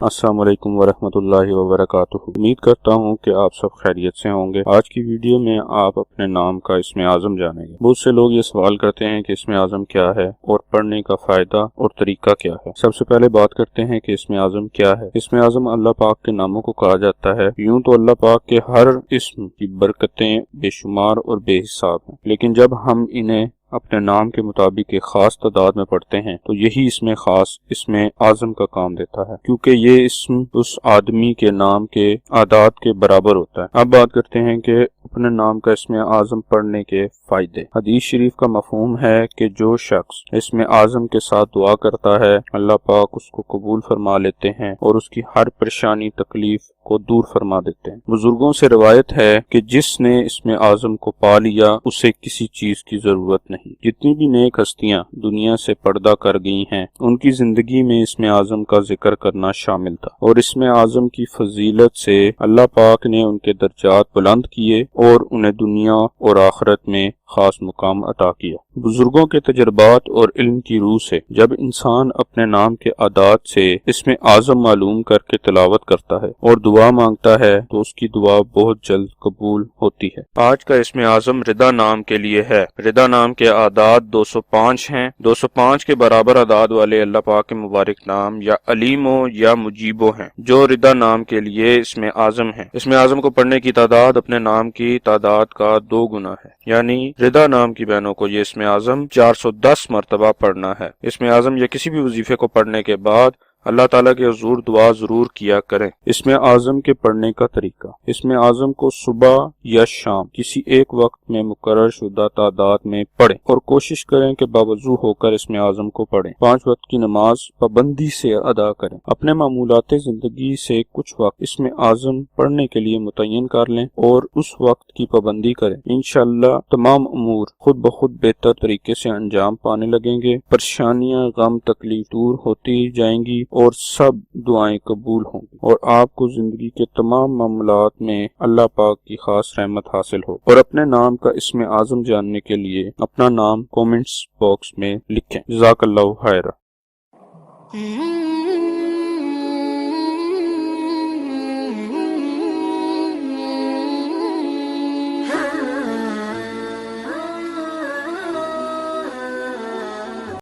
السلام علیکم ورحمۃ اللہ وبرکاتہ۔ امید کرتا ہوں کہ آپ سب خیریت سے ہوں گے۔ آج کی ویڈیو میں آپ اپنے نام کا اسم اعظم جانیں گے۔ بہت سے لوگ یہ سوال کرتے ہیں کہ اسم اعظم کیا ہے اور پڑھنے کا فائدہ اور طریقہ کیا ہے۔ سب سے پہلے بات کرتے ہیں کہ اسم اعظم کیا ہے۔ اسم اعظم اللہ پاک کے ناموں کو کہا جاتا ہے۔ یوں تو اللہ پاک کے ہر اسم کی برکتیں بے شمار اور بے حساب ہیں، لیکن جب ہم انہیں اپنے نام کے مطابق ایک خاص تعداد میں پڑھتے ہیں تو یہی اسم خاص اسم اعظم کا کام دیتا ہے، کیونکہ یہ اسم اس آدمی کے نام کے اعداد کے برابر ہوتا ہے۔ اب بات کرتے ہیں کہ اپنے نام کا اسم اعظم پڑھنے کے فائدے۔ حدیث شریف کا مفہوم ہے کہ جو شخص اسم اعظم کے ساتھ دعا کرتا ہے، اللہ پاک اس کو قبول فرما لیتے ہیں اور اس کی ہر پریشانی تکلیف کو دور فرما دیتے ہیں۔ بزرگوں سے روایت ہے کہ جس نے اسم اعظم کو پا لیا اسے کسی چیز کی ضرورت نہیں۔ جتنی بھی نیک ہستیاں دنیا سے پردہ کر گئی ہیں، ان کی زندگی میں اسم اعظم کا ذکر کرنا شامل تھا، اور اسم اعظم کی فضیلت سے اللہ پاک نے ان کے درجات بلند کیے اور انہیں دنیا اور آخرت میں خاص مقام عطا کیا۔ بزرگوں کے تجربات اور علم کی روح سے جب انسان اپنے نام کے اعداد سے اسم اعظم معلوم کر کے تلاوت کرتا ہے اور دعا مانگتا ہے تو اس کی دعا بہت جلد قبول ہوتی ہے۔ آج کا اسم اعظم رضا نام کے لیے ہے۔ رضا نام کے اعداد 205 ہیں۔ 205 کے برابر اعداد والے اللہ پاک کے مبارک نام یا علیمو یا مجیبو ہیں، جو رضا نام کے لیے اسم اعظم ہیں۔ اسم اعظم کو پڑھنے کی تعداد اپنے نام کی تعداد کا 2 گنا ہے، یعنی رضا نام کی بہنوں کو یہ اسم اعظم 410 مرتبہ پڑھنا ہے۔ اسم اعظم یا کسی بھی وظیفے کو پڑھنے کے بعد اللہ تعالیٰ کے حضور دعا ضرور کیا کریں۔ اسم اعظم کے پڑھنے کا طریقہ۔ اسم اعظم کو صبح یا شام کسی ایک وقت میں مقرر شدہ تعداد میں پڑھیں اور کوشش کریں کہ باوضو ہو کر اسم اعظم کو پڑھیں۔ 5 وقت کی نماز پابندی سے ادا کریں۔ اپنے معمولات زندگی سے کچھ وقت اسم اعظم پڑھنے کے لیے متعین کر لیں اور اس وقت کی پابندی کریں۔ انشاءاللہ تمام امور خود بخود بہتر طریقے سے انجام پانے لگیں گے، پریشانیاں غم تکلیف دور ہوتی جائیں گی اور سب دعائیں قبول ہوں گی، اور آپ کو زندگی کے تمام معاملات میں اللہ پاک کی خاص رحمت حاصل ہو۔ اور اپنے نام کا اسم اعظم جاننے کے لیے اپنا نام کومنٹس باکس میں لکھیں۔ جزاک اللہ خیرہ۔